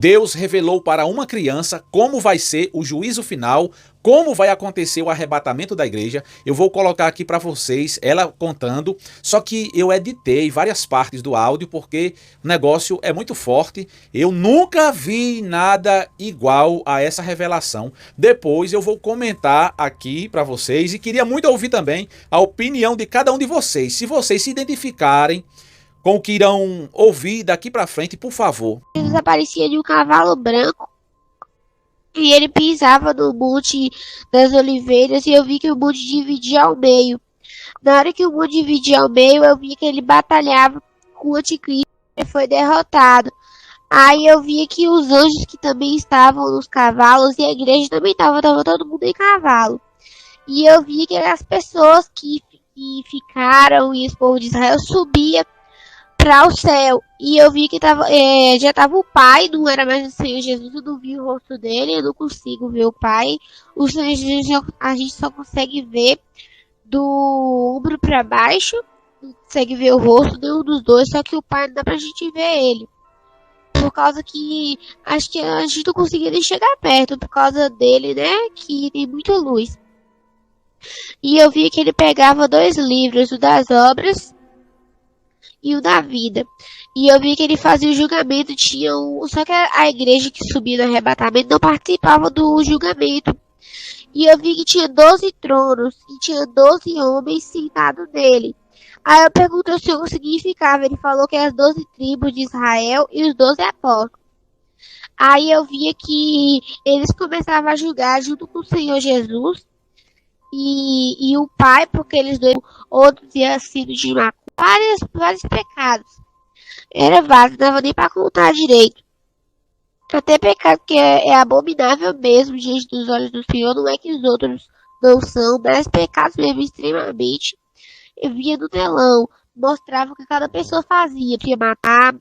Deus revelou para uma criança como vai ser o juízo final, como vai acontecer o arrebatamento da igreja. Eu vou colocar aqui para vocês ela contando, só que eu editei várias partes do áudio porque o negócio é muito forte. Eu nunca vi nada igual a essa revelação. Depois eu vou comentar aqui para vocês e queria muito ouvir também a opinião de cada um de vocês. Se vocês se identificarem com o que irão ouvir daqui para frente, por favor. Jesus aparecia de um cavalo branco e ele pisava no Monte das Oliveiras e eu vi que o monte dividia ao meio. Na hora que o monte dividia ao meio, eu vi que ele batalhava com o anticristo e foi derrotado. Aí eu vi que os anjos que também estavam nos cavalos e a igreja também estava todo mundo em cavalo. E eu vi que as pessoas que ficaram e o povo de Israel subia para o céu. E eu vi que já estava o Pai, não era mais o Senhor Jesus, eu não vi o rosto dele, eu não consigo ver o Pai. O Senhor Jesus a gente só consegue ver do ombro para baixo, não consegue ver o rosto nenhum dos dois, só que o Pai não dá pra gente ver ele. Por causa que acho que a gente não conseguia nem chegar perto, por causa dele, né, que tem muita luz. E eu vi que ele pegava 2 livros, o das obras e o da vida. E eu vi que ele fazia o julgamento, só que a igreja que subia no arrebatamento não participava do julgamento. E eu vi que tinha 12 tronos e tinha 12 homens sentados nele. Aí eu perguntei o que significava. Ele falou que é as 12 tribos de Israel e os 12 apóstolos. Aí eu via que eles começavam a julgar junto com o Senhor Jesus e o Pai, porque eles dois outros iam sido de vários pecados. Era vários, não dava nem para contar direito. Até pecado que é abominável mesmo diante dos olhos do Senhor, não é que os outros não são, mas pecados mesmo extremamente. Eu via no telão, mostrava o que cada pessoa fazia, podia matar,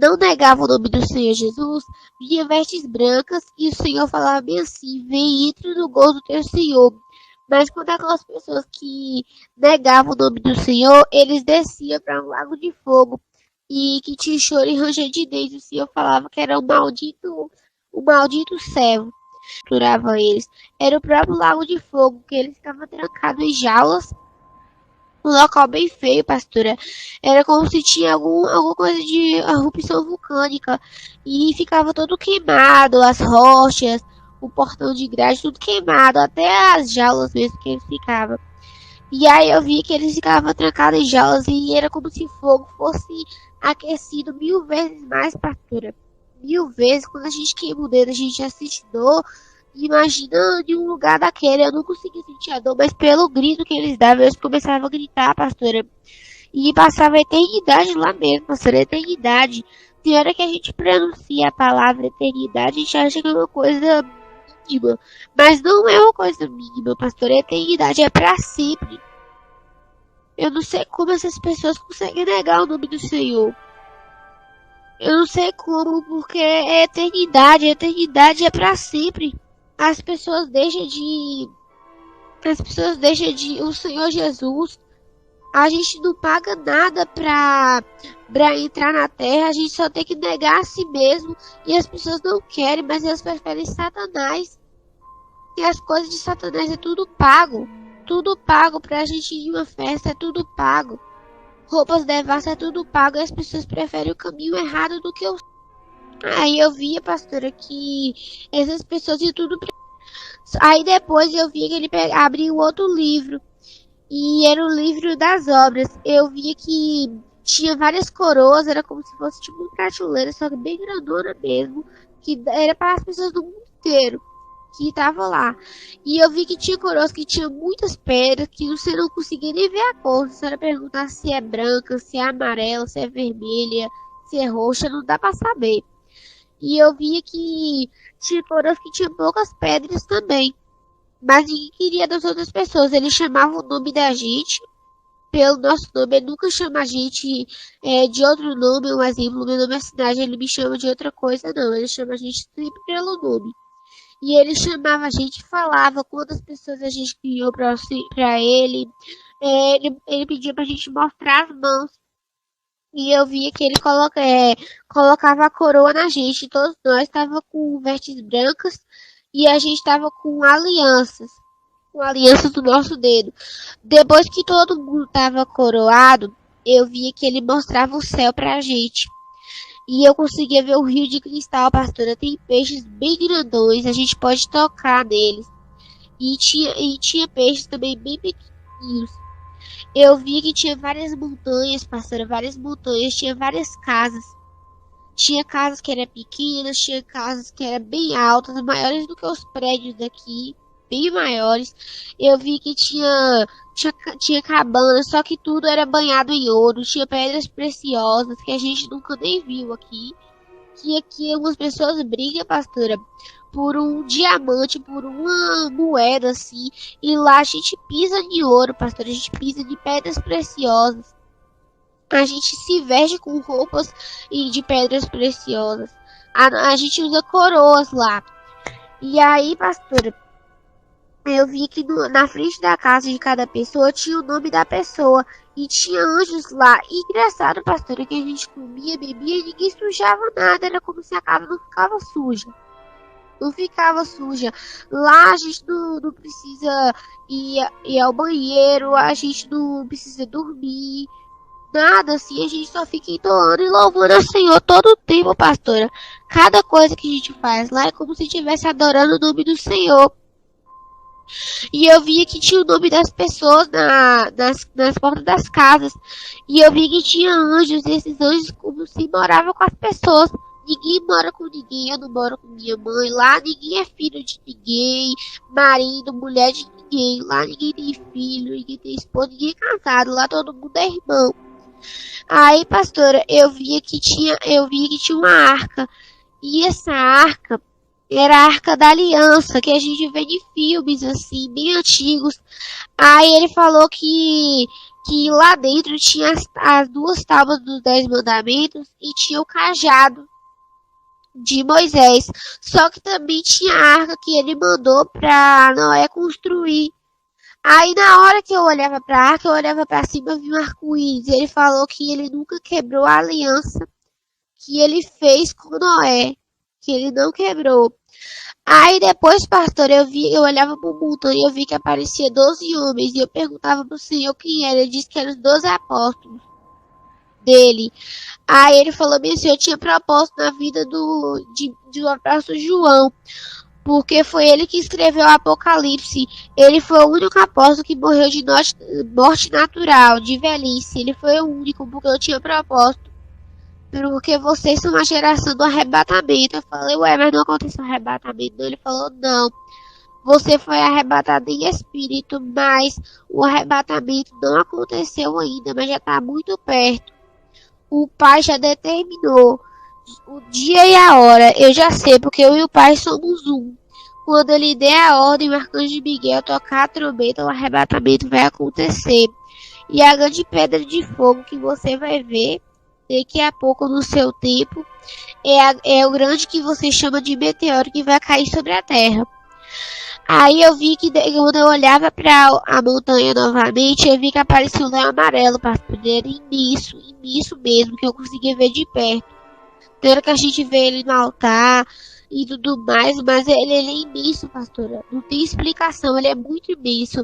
não negava o nome do Senhor Jesus, via vestes brancas e o Senhor falava bem assim: vem, entre no gozo do teu Senhor. Mas quando aquelas pessoas que negavam o nome do Senhor, eles desciam para um lago de fogo e que tinha choro e ranger de dentes. O Senhor falava que era o maldito servo. Torturava eles. Era o próprio lago de fogo, que eles ficavam trancados em jaulas. Um local bem feio, pastora. Era como se tinha alguma coisa de erupção vulcânica. E ficava todo queimado, as rochas, o portão de grade, tudo queimado. Até as jaulas mesmo que eles ficavam. E aí eu vi que eles ficavam trancados em jaulas e era como se fogo fosse aquecido 1000 vezes mais, pastora. 1000 vezes. Quando a gente queima o dedo, a gente já sente dor. Imagina de um lugar daquele, eu não conseguia sentir a dor, mas pelo grito que eles davam, eles começavam a gritar, pastora. E passava a eternidade lá mesmo, pastora, eternidade. Tem hora que a gente pronuncia a palavra eternidade, a gente acha que é uma coisa mínima. Mas não é uma coisa mínima, pastora, a eternidade é pra sempre. Eu não sei como essas pessoas conseguem negar o nome do Senhor. Eu não sei como, porque é eternidade, a eternidade é pra sempre. As pessoas deixam de o Senhor Jesus. A gente não paga nada pra entrar na terra. A gente só tem que negar a si mesmo. E as pessoas não querem, mas elas preferem Satanás. E as coisas de Satanás é tudo pago. Tudo pago pra gente ir em uma festa, é tudo pago. Roupas devassas é tudo pago. E as pessoas preferem o caminho errado do que o... Aí eu via, pastora, que essas pessoas de tudo... Aí depois eu vi que ele abriu outro livro. E era o livro das obras. Eu via que tinha várias coroas. Era como se fosse tipo uma prateleira, só que bem grandona mesmo. Que era para as pessoas do mundo inteiro que estavam lá. E eu vi que tinha coroas que tinham muitas pedras, que você não conseguia nem ver a cor. Se você perguntar se é branca, se é amarela, se é vermelha, se é roxa, não dá para saber. E eu via que tinha coroas que tinham poucas pedras também. Mas ninguém queria das outras pessoas. Ele chamava o nome da gente pelo nosso nome. Ele nunca chama a gente de outro nome. Um exemplo, meu nome é cidade, ele me chama de outra coisa, não. Ele chama a gente sempre pelo nome. E ele chamava a gente e falava quantas pessoas a gente criou pra ele. Ele pedia pra gente mostrar as mãos. E eu via que ele colocava a coroa na gente. Todos nós estávamos com vestes brancas e a gente estava com alianças do nosso dedo. Depois que todo mundo estava coroado, eu via que ele mostrava o céu pra gente. E eu conseguia ver o rio de cristal, pastora. Tem peixes bem grandões, a gente pode tocar neles. E tinha peixes também bem pequenininhos. Eu vi que tinha várias montanhas, pastora, várias montanhas, tinha várias casas. Tinha casas que eram pequenas, tinha casas que eram bem altas, maiores do que os prédios daqui, bem maiores. Eu vi que tinha cabanas, só que tudo era banhado em ouro, tinha pedras preciosas que a gente nunca nem viu aqui. Que aqui algumas pessoas brigam, pastora, por um diamante, por uma moeda assim, e lá a gente pisa de ouro, pastora, a gente pisa de pedras preciosas. A gente se veste com roupas e de pedras preciosas. A gente usa coroas lá. E aí, pastora, eu vi que na frente da casa de cada pessoa tinha o nome da pessoa. E tinha anjos lá. E engraçado, pastora, que a gente comia, bebia e ninguém sujava nada. Era como se a casa não ficava suja. Não ficava suja. Lá a gente não precisa ir ao banheiro. A gente não precisa dormir. Nada assim. A gente só fica entoando e louvando ao Senhor todo o tempo, pastora. Cada coisa que a gente faz lá é como se estivesse adorando o nome do Senhor. E eu via que tinha o nome das pessoas nas portas das casas. E eu vi que tinha anjos. E esses anjos como se moravam com as pessoas. Ninguém mora com ninguém. Eu não moro com minha mãe. Lá ninguém é filho de ninguém. Marido, mulher de ninguém. Lá ninguém tem filho. Ninguém tem esposa. Ninguém é casado. Lá todo mundo é irmão. Aí, pastora, eu via que tinha uma arca. E essa arca era a Arca da Aliança, que a gente vê de filmes, assim, bem antigos. Aí ele falou que lá dentro tinha as duas tábuas dos 10 mandamentos e tinha o cajado de Moisés. Só que também tinha a arca que ele mandou para Noé construir. Aí na hora que eu olhava para a arca, eu olhava para cima e vi um arco-íris. Ele falou que ele nunca quebrou a aliança que ele fez com Noé, que ele não quebrou. Aí depois, pastor, eu olhava pro montanha e eu vi que aparecia 12 homens. E eu perguntava pro Senhor quem era. Ele disse que eram os 12 apóstolos dele. Aí ele falou bem assim, eu tinha propósito na vida do apóstolo João. Porque foi ele que escreveu o Apocalipse. Ele foi o único apóstolo que morreu de morte natural, de velhice. Ele foi o único, porque eu tinha propósito. Porque vocês são uma geração do arrebatamento. Eu falei, ué, mas não aconteceu arrebatamento. Ele falou, não. Você foi arrebatado em espírito, mas o arrebatamento não aconteceu ainda, mas já está muito perto. O Pai já determinou o dia e a hora. Eu já sei, porque eu e o Pai somos um. Quando ele der a ordem, o arcanjo Miguel tocar a trombeta, o arrebatamento vai acontecer. E a grande pedra de fogo que você vai ver daqui a pouco no seu tempo é o grande que você chama de meteoro que vai cair sobre a terra. Aí eu vi que quando eu olhava para a montanha novamente, eu vi que apareceu um leão amarelo, pastor. Ele era imenso mesmo, que eu conseguia ver de perto. Tem hora que a gente vê ele no altar e tudo mais, mas ele é imenso, pastora. Não tem explicação, ele é muito imenso.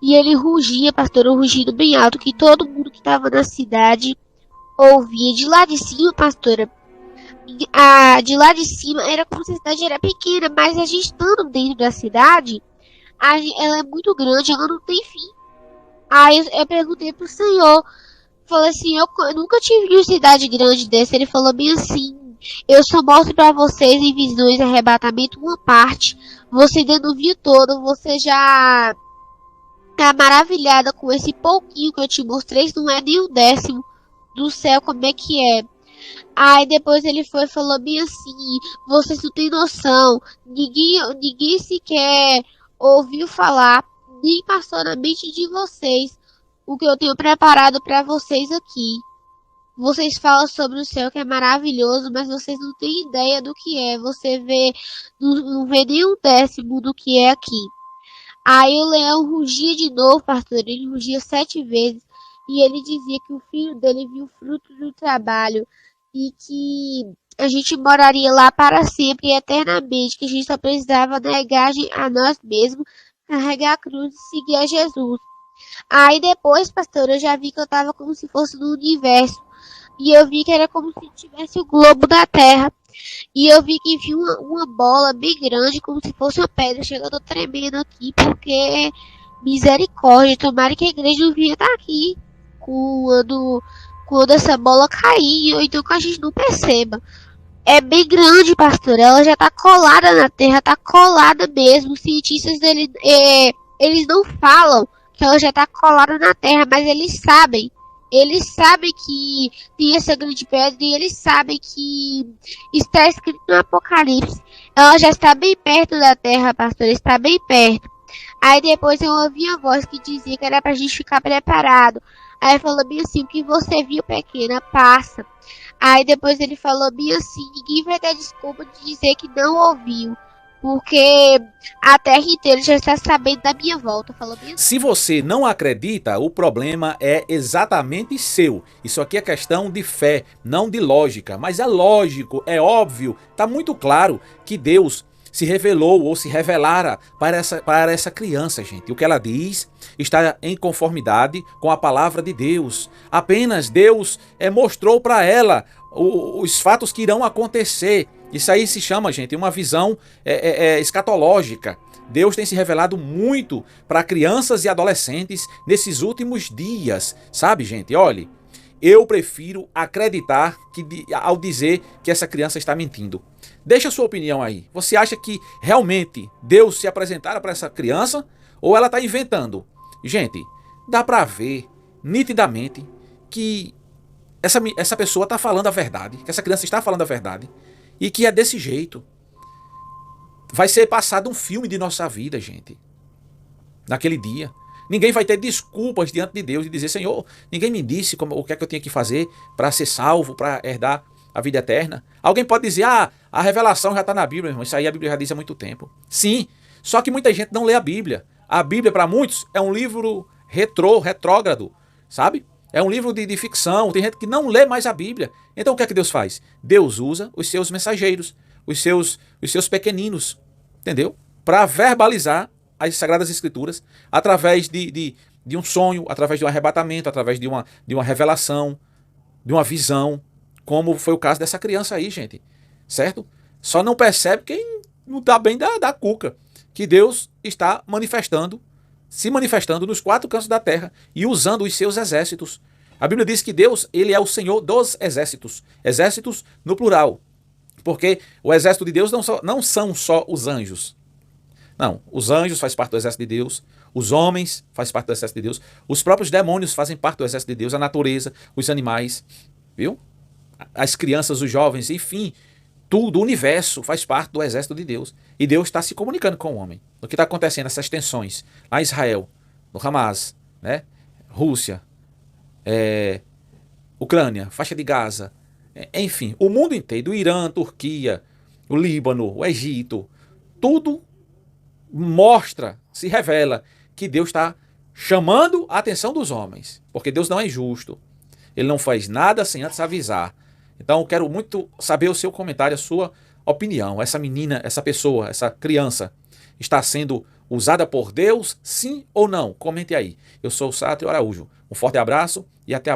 E ele rugia, pastor, um rugido bem alto, que todo mundo que estava na cidade ouvia. De lá de cima, pastora, de lá de cima era como se a cidade era pequena, mas a gente estando dentro da cidade, ela é muito grande, ela não tem fim. Aí eu perguntei pro Senhor, falei assim, eu nunca tive uma cidade grande dessa. Ele falou bem assim, eu só mostro para vocês em visões de arrebatamento uma parte, você ainda não viu todo, você já tá maravilhada com esse pouquinho que eu te mostrei, isso não é nem um décimo do céu, como é que é. Aí depois ele foi e falou bem assim, vocês não têm noção, ninguém sequer ouviu falar, nem passou na mente de vocês o que eu tenho preparado para vocês aqui. Vocês falam sobre o céu que é maravilhoso, mas vocês não têm ideia do que é. Você não vê nem um décimo do que é aqui. Aí o leão rugia de novo, pastor. Ele rugia 7 vezes. e ele dizia que o filho dele viu o fruto do trabalho e que a gente moraria lá para sempre e eternamente, que a gente só precisava negar a nós mesmos, carregar a cruz e seguir a Jesus. Aí depois, pastor, eu já vi que eu tava como se fosse no universo. E eu vi que era como se tivesse o globo da Terra. E eu vi que vi uma bola bem grande, como se fosse uma pedra, chegando tremendo aqui, porque misericórdia, tomara que a igreja não vinha estar aqui quando, quando essa bola cair, ou então que a gente não perceba. É bem grande, pastor. Ela já tá colada na Terra, tá colada mesmo. Os cientistas eles não falam que ela já tá colada na Terra, mas eles sabem. Eles sabem que tem essa grande pedra e eles sabem que está escrito no Apocalipse. Ela já está bem perto da Terra, pastor. Está bem perto. Aí depois eu ouvi a voz que dizia que era pra gente ficar preparado. Aí falou bem assim, o que você viu, pequena, passa. Aí depois ele falou bem assim, ninguém vai ter desculpa de dizer que não ouviu. Porque a terra inteira já está sabendo da minha volta. Falou bem assim. Se você não acredita, o problema é exatamente seu. Isso aqui é questão de fé, não de lógica. Mas é lógico, é óbvio, está muito claro que Deus se revelou ou se revelara para essa criança, gente. O que ela diz está em conformidade com a palavra de Deus. Apenas Deus mostrou para ela os fatos que irão acontecer. Isso aí se chama, gente, uma visão escatológica. Deus tem se revelado muito para crianças e adolescentes nesses últimos dias, sabe, gente? Olhe, eu prefiro acreditar ao dizer que essa criança está mentindo. Deixa a sua opinião aí. Você acha que realmente Deus se apresentara para essa criança ou ela está inventando? Gente, dá para ver nitidamente que essa pessoa está falando a verdade, que essa criança está falando a verdade e que é desse jeito. Vai ser passado um filme de nossa vida, gente, naquele dia. Ninguém vai ter desculpas diante de Deus e dizer, Senhor, ninguém me disse o que é que eu tinha que fazer para ser salvo, para herdar a vida eterna. Alguém pode dizer, a revelação já está na Bíblia, irmão. Isso aí a Bíblia já diz há muito tempo. Sim, só que muita gente não lê a Bíblia. A Bíblia, para muitos, é um livro retrógrado, sabe? É um livro de ficção. Tem gente que não lê mais a Bíblia. Então o que é que Deus faz? Deus usa os seus mensageiros, os seus pequeninos, entendeu? Para verbalizar as Sagradas Escrituras através de um sonho, através de um arrebatamento, através de uma revelação, de uma visão, como foi o caso dessa criança aí, gente, certo? Só não percebe quem não está bem da cuca, que Deus está se manifestando nos quatro cantos da terra e usando os seus exércitos. A Bíblia diz que Deus, ele é o Senhor dos exércitos, exércitos no plural, porque o exército de Deus não são só os anjos. Não, os anjos fazem parte do exército de Deus, os homens fazem parte do exército de Deus, os próprios demônios fazem parte do exército de Deus, a natureza, os animais, viu? As crianças, os jovens, enfim, tudo, o universo faz parte do exército de Deus. E Deus está se comunicando com o homem. O que está acontecendo, essas tensões, lá em Israel, no Hamas, né? Rússia, Ucrânia, faixa de Gaza, enfim, o mundo inteiro, o Irã, Turquia, o Líbano, o Egito, tudo mostra, se revela que Deus está chamando a atenção dos homens, porque Deus não é injusto. Ele não faz nada sem antes avisar. Então eu quero muito saber o seu comentário, a sua opinião. Essa menina, essa pessoa, essa criança está sendo usada por Deus, sim ou não? Comente aí. Eu sou o Sátrio Araújo. Um forte abraço e até a